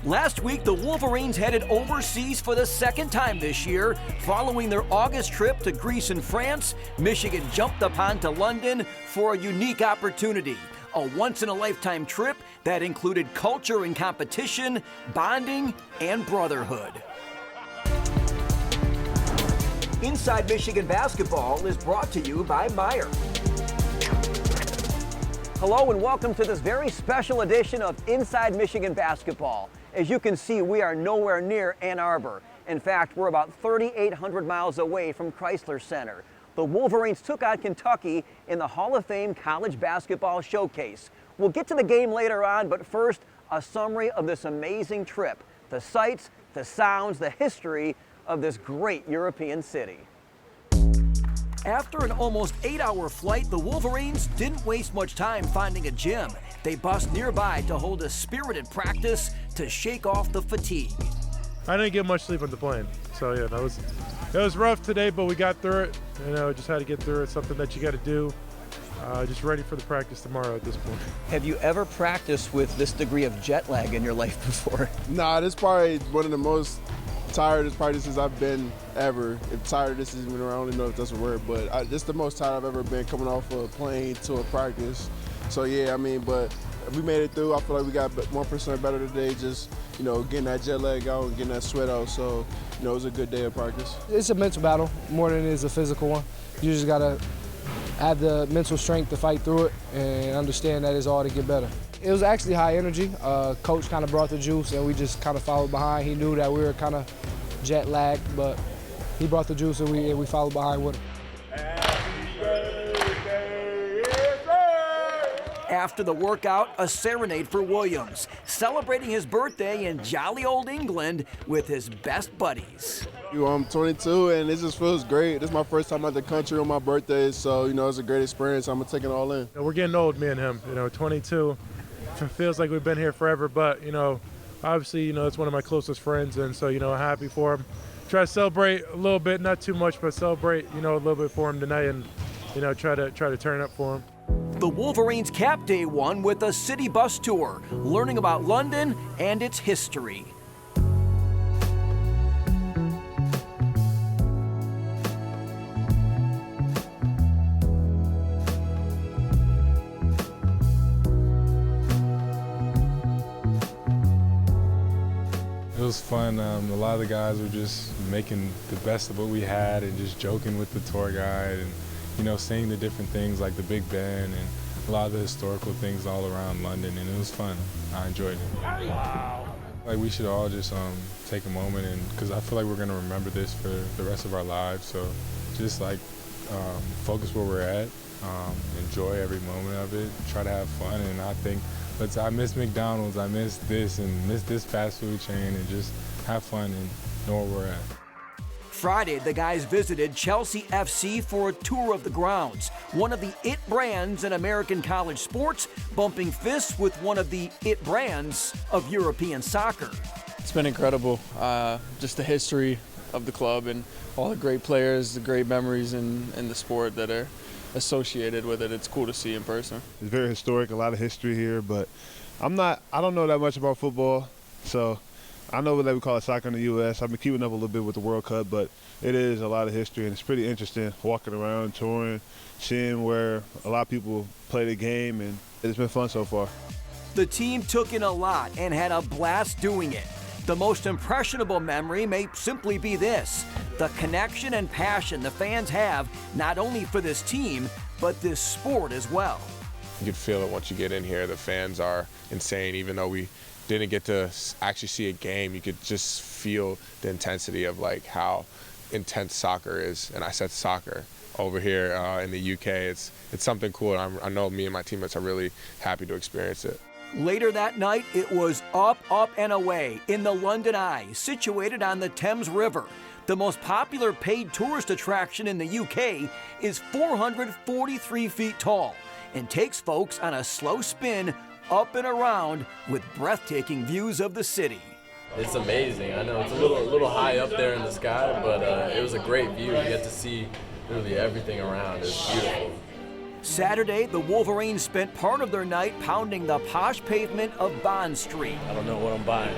Last week, the Wolverines headed overseas for the second time this year. Following their August trip to Greece and France, Michigan jumped upon to London for a unique opportunity. A once-in-a-lifetime trip that included culture and competition, bonding, and brotherhood. Inside Michigan Basketball is brought to you by Meijer. Hello and welcome to this very special edition of Inside Michigan Basketball. As you can see, we are nowhere near Ann Arbor. In fact, we're about 3,800 miles away from Chrysler Center. The Wolverines took on Kentucky in the Hall of Fame College Basketball Showcase. We'll get to the game later on, but first, a summary of this amazing trip. The sights, the sounds, the history of this great European city. After an almost 8-hour flight, the Wolverines didn't waste much time finding a gym. They bussed nearby to hold a spirited practice to shake off the fatigue. I didn't get much sleep on the plane, so yeah, it was rough today, but we got through it. Just had to get through it. Something that you got to do. Just ready for the practice tomorrow at this point. Have you ever practiced with this degree of jet lag in your life before? Nah, this is probably one of the most tiredest practices I've been ever. If tiredest is even, I don't even know if that's a word, but this is the most tired I've ever been coming off a plane to a practice. So yeah, but we made it through. I feel like we got 1% better today, just, getting that jet lag out and getting that sweat out. So, it was a good day of practice. It's a mental battle more than it is a physical one. You just gotta have the mental strength to fight through it and understand that it's all to get better. It was actually high energy. Coach kind of brought the juice and we just kind of followed behind. He knew that we were kind of jet lagged, but he brought the juice and we followed behind with him. After the workout, a serenade for Williams, celebrating his birthday in jolly old England with his best buddies. I'm 22 and it just feels great. This is my first time out the country on my birthday, so it's a great experience. I'm gonna take it all in. We're getting old, me and him. 22. It feels like we've been here forever, but obviously, it's one of my closest friends, and so happy for him. Try to celebrate a little bit, not too much, but celebrate a little bit for him tonight, and try to turn up for him. The Wolverines capped day one with a city bus tour, learning about London and its history. It was fun. A lot of the guys were just making the best of what we had and just joking with the tour guide and, seeing the different things like the Big Ben and a lot of the historical things all around London, and it was fun. I enjoyed it. Wow. Like, we should all just take a moment, and because I feel like we're going to remember this for the rest of our lives, so just focus where we're at, enjoy every moment of it, try to have fun, and I think I miss McDonald's, I miss this and miss this fast food chain, and just have fun and know where we're at. Friday, the guys visited Chelsea FC for a tour of the grounds, one of the it brands in American college sports, bumping fists with one of the it brands of European soccer. It's been incredible, just the history of the club and all the great players, the great memories in the sport that are associated with it. It's cool to see in person. It's very historic, a lot of history here, but I don't know that much about football, so I know that we call it soccer in the U.S. I've been keeping up a little bit with the World Cup, but it is a lot of history, and it's pretty interesting walking around, touring, seeing where a lot of people play the game, and it's been fun so far. The team took in a lot and had a blast doing it. The most impressionable memory may simply be this: the connection and passion the fans have not only for this team, but this sport as well. You could feel it once you get in here. The fans are insane. Even though we didn't get to actually see a game, you could just feel the intensity of how intense soccer is. And I said soccer. Over here in the UK, it's something cool. I know me and my teammates are really happy to experience it. Later that night, it was up, and away in the London Eye, situated on the Thames River. The most popular paid tourist attraction in the UK is 443 feet tall and takes folks on a slow spin up and around with breathtaking views of the city. It's amazing. I know it's a little high up there in the sky, but it was a great view. You get to see really everything around. It's beautiful. Saturday, the Wolverines spent part of their night pounding the posh pavement of Bond Street. I don't know what I'm buying.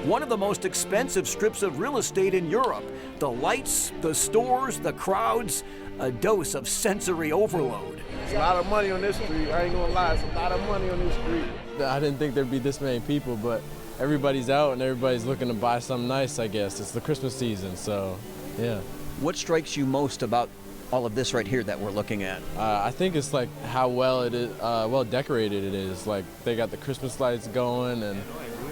One of the most expensive strips of real estate in Europe. The lights, the stores, the crowds, a dose of sensory overload. It's a lot of money on this street. I ain't gonna lie, it's a lot of money on this street. I didn't think there'd be this many people, but everybody's out and everybody's looking to buy something nice, I guess. It's the Christmas season, so yeah. What strikes you most about all of this right here that we're looking at? I think it's like how well it is, well decorated it is. Like they got the Christmas lights going and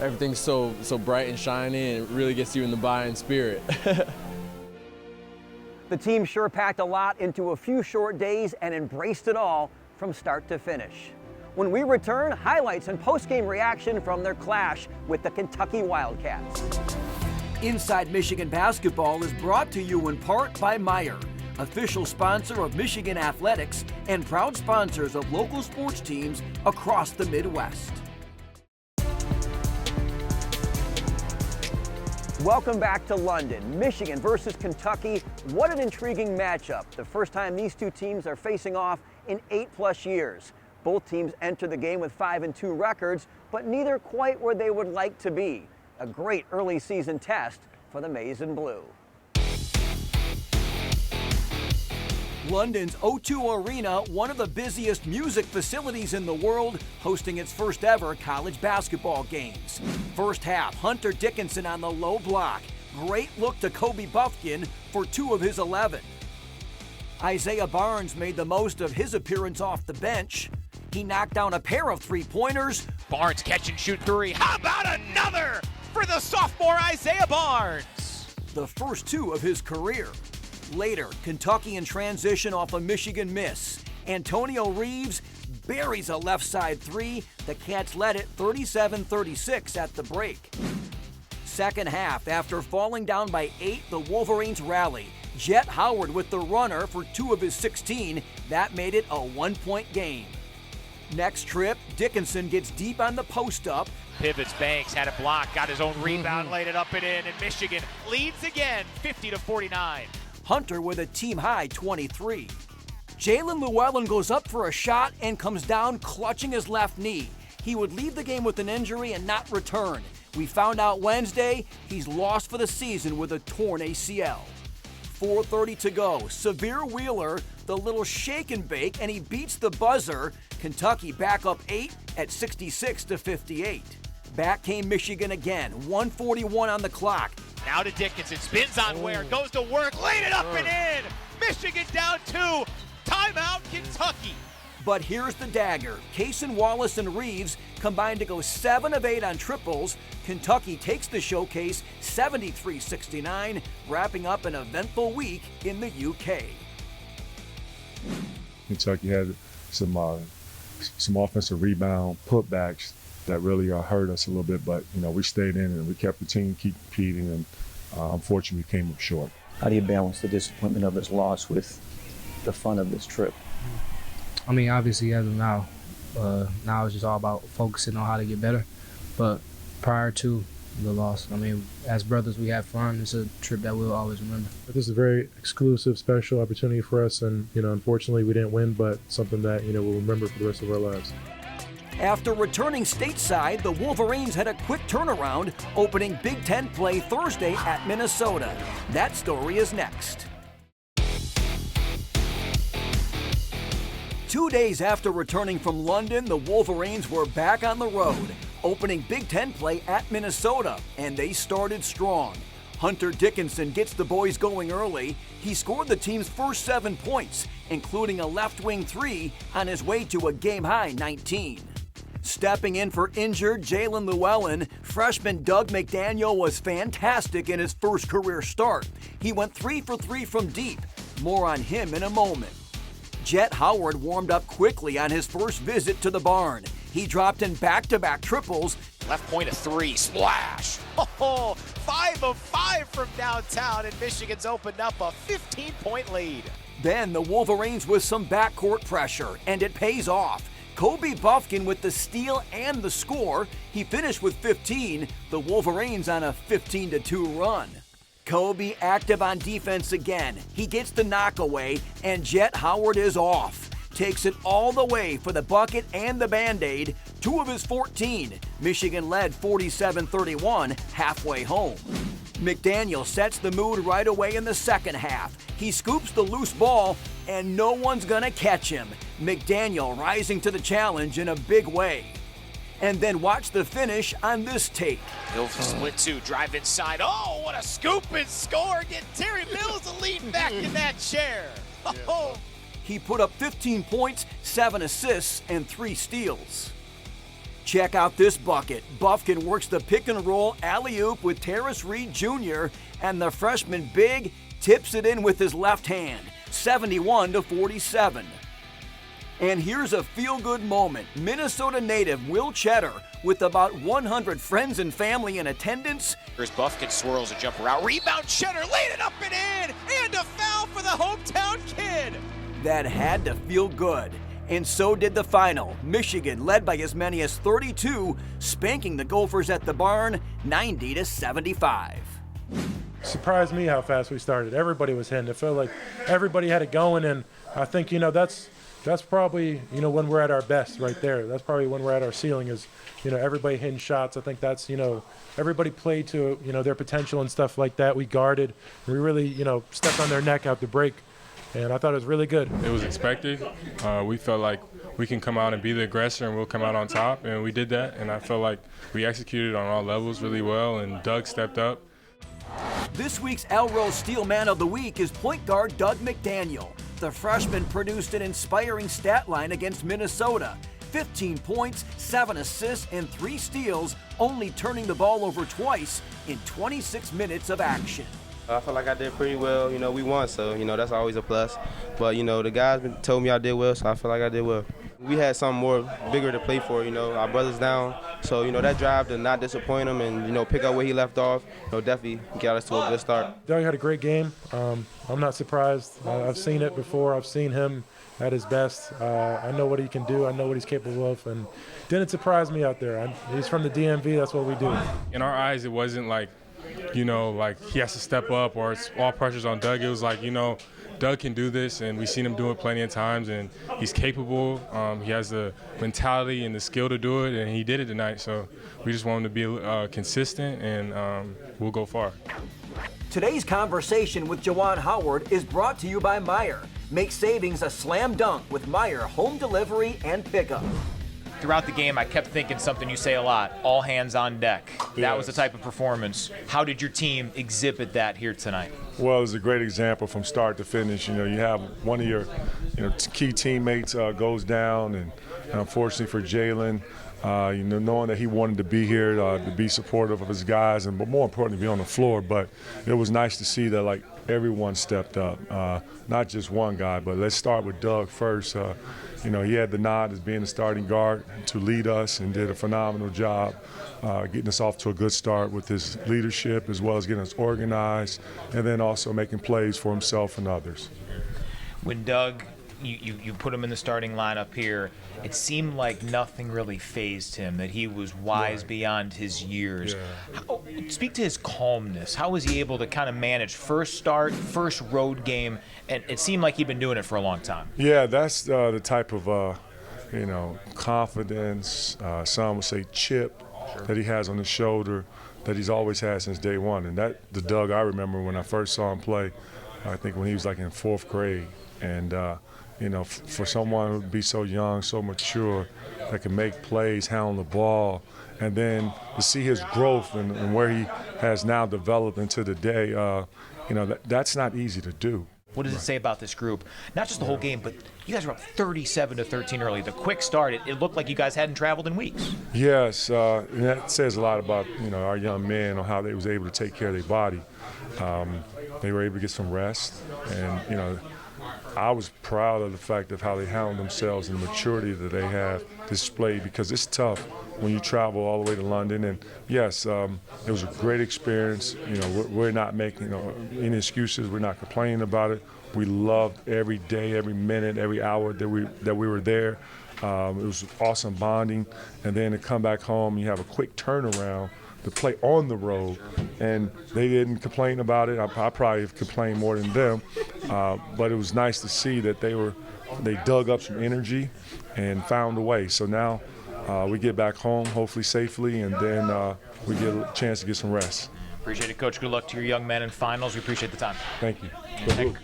everything's so bright and shiny, and it really gets you in the buying spirit. The team sure packed a lot into a few short days and embraced it all from start to finish. When we return, highlights and post-game reaction from their clash with the Kentucky Wildcats. Inside Michigan Basketball is brought to you in part by Meijer, official sponsor of Michigan Athletics and proud sponsors of local sports teams across the Midwest. Welcome back to London. Michigan versus Kentucky. What an intriguing matchup. The first time these two teams are facing off in 8+ years. Both teams enter the game with 5-2 records, but neither quite where they would like to be. A great early season test for the Maize and Blue. London's O2 Arena, one of the busiest music facilities in the world, hosting its first ever college basketball games. First half, Hunter Dickinson on the low block. Great look to Kobe Buffkin for 2 of his 11. Isaiah Barnes made the most of his appearance off the bench. He knocked down a pair of 3-pointers. Barnes catch and shoot 3. How about another for the sophomore Isaiah Barnes? The first 2 of his career. Later, Kentucky in transition off a Michigan miss. Antonio Reeves buries a left side 3. The Cats led it 37-36 at the break. Second half, after falling down by 8, the Wolverines rally. Jett Howard with the runner for 2 of his 16. That made it a 1-point game. Next trip, Dickinson gets deep on the post-up. Pivots, Banks had it blocked, got his own rebound, laid it up and in, and Michigan leads again, 50-49. Hunter with a team-high 23. Jalen Llewellyn goes up for a shot and comes down clutching his left knee. He would leave the game with an injury and not return. We found out Wednesday he's lost for the season with a torn ACL. 4:30 to go. Severe Wheeler, the little shake and bake, and he beats the buzzer. Kentucky back up 8 at 66-58. Back came Michigan again, 1:41 on the clock. Now to Dickinson, spins on Ware, goes to work, laid it up and in. Michigan down 2. Timeout, Kentucky. But here's the dagger. Cason Wallace and Reeves combined to go 7 of 8 on triples. Kentucky takes the showcase 73-69, wrapping up an eventful week in the UK. Kentucky had some offensive rebound putbacks that really hurt us a little bit, but we stayed in and we kept the team competing, and unfortunately we came up short. How do you balance the disappointment of this loss with the fun of this trip? I mean, obviously, as of now it's just all about focusing on how to get better. But prior to the loss, I mean, as brothers, we had fun. It's a trip that we'll always remember. This is a very exclusive, special opportunity for us, and unfortunately we didn't win, but something that we'll remember for the rest of our lives. After returning stateside, the Wolverines had a quick turnaround, opening Big Ten play Thursday at Minnesota. That story is next. 2 days after returning from London, the Wolverines were back on the road, opening Big Ten play at Minnesota, and they started strong. Hunter Dickinson gets the boys going early. He scored the team's first 7 points, including a left wing 3 on his way to a game-high 19. Stepping in for injured Jalen Llewellyn, freshman Doug McDaniel was fantastic in his first career start. He went 3 for 3 from deep. More on him in a moment. Jett Howard warmed up quickly on his first visit to the barn. He dropped in back-to-back triples. Left point of 3, splash. Oh, 5 of 5 from downtown, and Michigan's opened up a 15-point lead. Then the Wolverines with some backcourt pressure, and it pays off. Kobe Buffkin with the steal and the score. He finished with 15, the Wolverines on a 15-2 run. Kobe active on defense again. He gets the knockaway, and Jett Howard is off. takes it all the way for the bucket and the Band-Aid, 2 of his 14. Michigan led 47-31 halfway home. McDaniel sets the mood right away in the second half. He scoops the loose ball, and no one's gonna catch him. McDaniel rising to the challenge in a big way. And then watch the finish on this take. He'll split 2, drive inside. Oh, what a scoop and score. Get Terry Mills to lean back in that chair. Oh. He put up 15 points, 7 assists, and 3 steals. Check out this bucket. Buffkin works the pick and roll alley-oop with Terrace Reed Jr., and the freshman big tips it in with his left hand, 71-47. And here's a feel-good moment. Minnesota native Will Cheddar, with about 100 friends and family in attendance. Here's Buffkin swirls a jumper out. Rebound, Cheddar laid it up and in! And a foul for the hometown kid! That had to feel good. And so did the final. Michigan led by as many as 32, spanking the Gophers at the barn 90-75. Surprised me how fast we started. Everybody was hitting. It felt like everybody had it going, and I think, that's probably, when we're at our best right there. That's probably when we're at our ceiling is, everybody hitting shots. I think that's, everybody played to, their potential and stuff like that. We guarded. We really, stepped on their neck out the break. And I thought it was really good. It was expected. We felt like we can come out and be the aggressor and we'll come out on top, and we did that. And I felt like we executed on all levels really well, and Doug stepped up. This week's Elrose Steel Man of the Week is point guard Doug McDaniel. The freshman produced an inspiring stat line against Minnesota. 15 points, 7 assists, and 3 steals, only turning the ball over twice in 26 minutes of action. I feel like I did pretty well. We won, so, that's always a plus. But, the guys told me I did well, so I feel like I did well. We had something more bigger to play for, our brother's down. So, that drive to not disappoint him and, pick up where he left off, definitely got us to a good start. Doug had a great game. I'm not surprised. I've seen it before. I've seen him at his best. I know what he can do. I know what he's capable of. And didn't surprise me out there. He's from the DMV. That's what we do. In our eyes, it wasn't like, like he has to step up or it's all pressure's on Doug. It was like, Doug can do this, and we've seen him do it plenty of times, and he's capable. He has the mentality and the skill to do it, and he did it tonight. So we just want him to be consistent, and we'll go far. Today's conversation with Jett Howard is brought to you by Meijer. Make savings a slam dunk with Meijer home delivery and pickup. Throughout the game, I kept thinking something you say a lot, all hands on deck. That was the type of performance. How did your team exhibit that here tonight? Well, it was a great example from start to finish. You have one of your key teammates goes down, and unfortunately for Jalen, knowing that he wanted to be here to be supportive of his guys, but more importantly, be on the floor. But it was nice to see that everyone stepped up, not just one guy. But let's start with Doug first. He had the nod as being the starting guard to lead us and did a phenomenal job getting us off to a good start with his leadership, as well as getting us organized, and then also making plays for himself and others. When Doug, you put him in the starting lineup here, it seemed like nothing really fazed him, that he was wise beyond his years. Yeah. Speak to his calmness. How was he able to kind of manage first road game, and it seemed like he'd been doing it for a long time? Yeah, that's the type of, confidence, some would say chip, that he has on his shoulder that he's always had since day one. And that the Doug I remember when I first saw him play, I think when he was in 4th grade. And, for someone who would be so young, so mature, that can make plays, handle the ball, and then to see his growth and where he has now developed into the day, that's not easy to do. What does it say about this group? Not just the whole game, but you guys were up 37-13 early. The quick start, it looked like you guys hadn't traveled in weeks. Yes, and that says a lot about our young men on how they was able to take care of their body. They were able to get some rest, and I was proud of the fact of how they handled themselves and the maturity that they have displayed, because it's tough when you travel all the way to London. And yes, it was a great experience. We're not making any excuses. We're not complaining about it. We loved every day, every minute, every hour that we were there. It was awesome bonding. And then to come back home, you have a quick turnaround to play on the road, and they didn't complain about it. I probably have complained more than them, but it was nice to see that they dug up some energy and found a way. So now we get back home, hopefully safely, and then we get a chance to get some rest. Appreciate it, Coach. Good luck to your young men in finals. We appreciate the time. Thank you.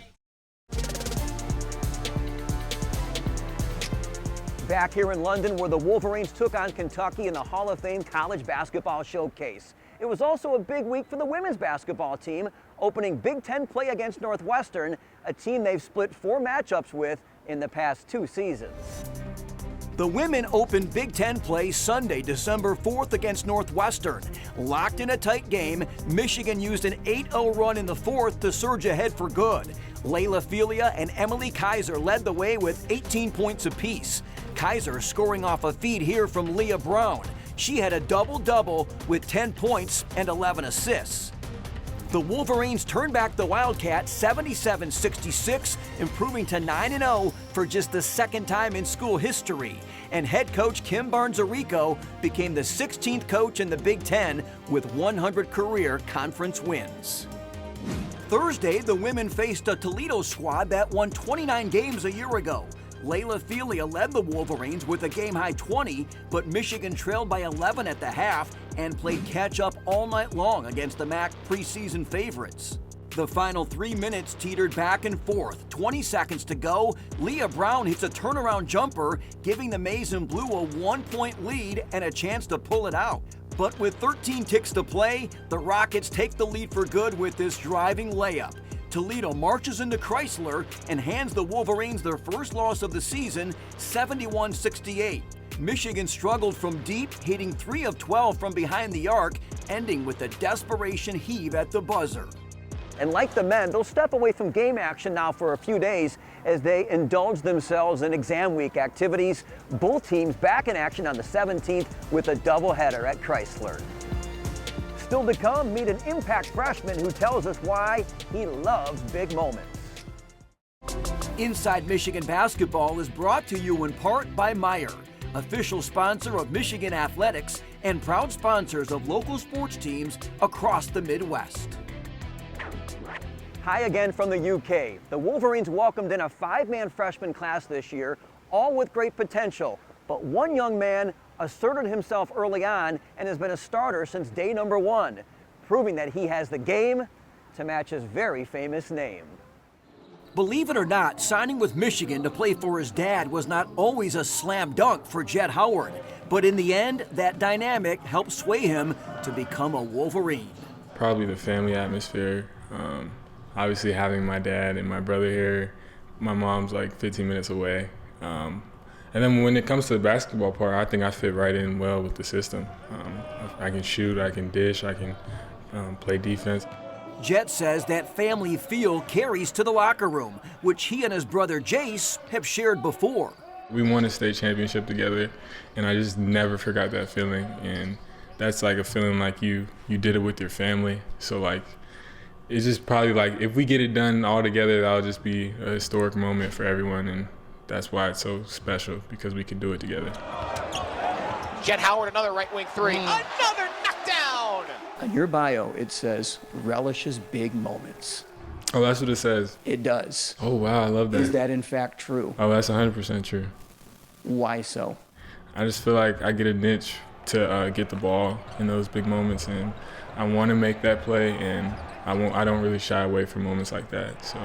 Back here in London, where the Wolverines took on Kentucky in the Hall of Fame College Basketball Showcase. It was also a big week for the women's basketball team, opening Big Ten play against Northwestern, a team they've split 4 matchups with in the past 2 seasons. The women opened Big Ten play Sunday, December 4th against Northwestern. Locked in a tight game, Michigan used an 8-0 run in the 4th to surge ahead for good. Layla Felia and Emily Kaiser led the way with 18 points apiece. Kaiser scoring off a feed here from Leah Brown. She had a double-double with 10 points and 11 assists. The Wolverines turned back the Wildcats 77-66, improving to 9-0 for just the 2nd time in school history. And head coach Kim Barnes-Arico became the 16th coach in the Big Ten with 100 career conference wins. Thursday, the women faced a Toledo squad that won 29 games a year ago. Layla Felia led the Wolverines with a game-high 20, but Michigan trailed by 11 at the half and played catch-up all night long against the MAC preseason favorites. The final 3 minutes teetered back and forth. 20 seconds to go, Leah Brown hits a turnaround jumper, giving the Maize and Blue a 1-point lead and a chance to pull it out. But with 13 ticks to play, the Rockets take the lead for good with this driving layup. Toledo marches into Chrysler and hands the Wolverines their first loss of the season, 71-68. Michigan struggled from deep, hitting 3 of 12 from behind the arc, ending with a desperation heave at the buzzer. And like the men, they'll step away from game action now for a few days as they indulge themselves in exam week activities. Both teams back in action on the 17th with a doubleheader at Chrysler. Still to come, meet an impact freshman who tells us why he loves big moments. Inside Michigan Basketball is brought to you in part by Meijer, official sponsor of Michigan Athletics and proud sponsors of local sports teams across the Midwest. Hi again from the UK. The Wolverines welcomed in a 5-man freshman class this year, all with great potential. But one young man asserted himself early on and has been a starter since day number 1, proving that he has the game to match his very famous name. Believe it or not, signing with Michigan to play for his dad was not always a slam dunk for Jett Howard, but in the end, that dynamic helped sway him to become a Wolverine. Probably the family atmosphere. Obviously having my dad and my brother here, my mom's like 15 minutes away. And then when it comes to the basketball part, I think I fit right in well with the system. I can shoot, I can dish, I can play defense. Jett says that family feel carries to the locker room, which he and his brother Jace have shared before. We won a state championship together, and I just never forgot that feeling. And that's like a feeling like you did it with your family. So like, it's just probably like, if we get it done all together, that'll just be a historic moment for everyone. And that's why it's so special, because we can do it together. Jett Howard, another right wing 3. Another knockdown! On your bio, it says, relishes big moments. Oh, that's what it says? It does. Oh, wow, I love that. Is that in fact true? Oh, that's 100% true. Why so? I just feel like I get a niche to get the ball in those big moments, and I want to make that play, and I don't really shy away from moments like that. So,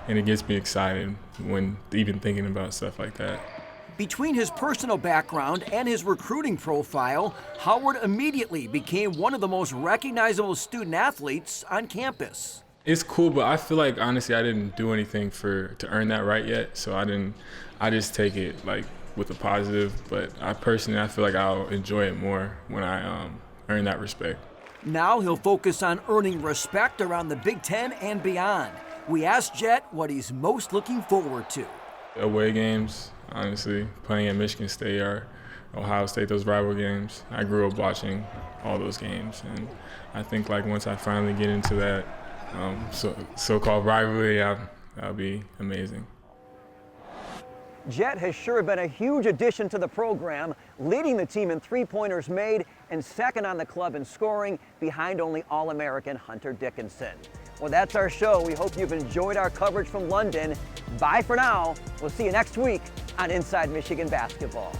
and it gets me excited when even thinking about stuff like that. Between his personal background and his recruiting profile, Howard immediately became one of the most recognizable student athletes on campus. It's cool, but I feel like honestly I didn't do anything to earn that right yet. So I just take it like with a positive. But I feel like I'll enjoy it more when I earn that respect. Now he'll focus on earning respect around the Big Ten and beyond. We asked Jett what he's most looking forward to. Away games, honestly, playing at Michigan State or Ohio State, those rival games. I grew up watching all those games, and I think like once I finally get into that so-called rivalry, that'll be amazing. Jett has sure been a huge addition to the program, leading the team in three-pointers made and second on the club in scoring, behind only All-American Hunter Dickinson. Well, that's our show. We hope you've enjoyed our coverage from London. Bye for now. We'll see you next week on Inside Michigan Basketball.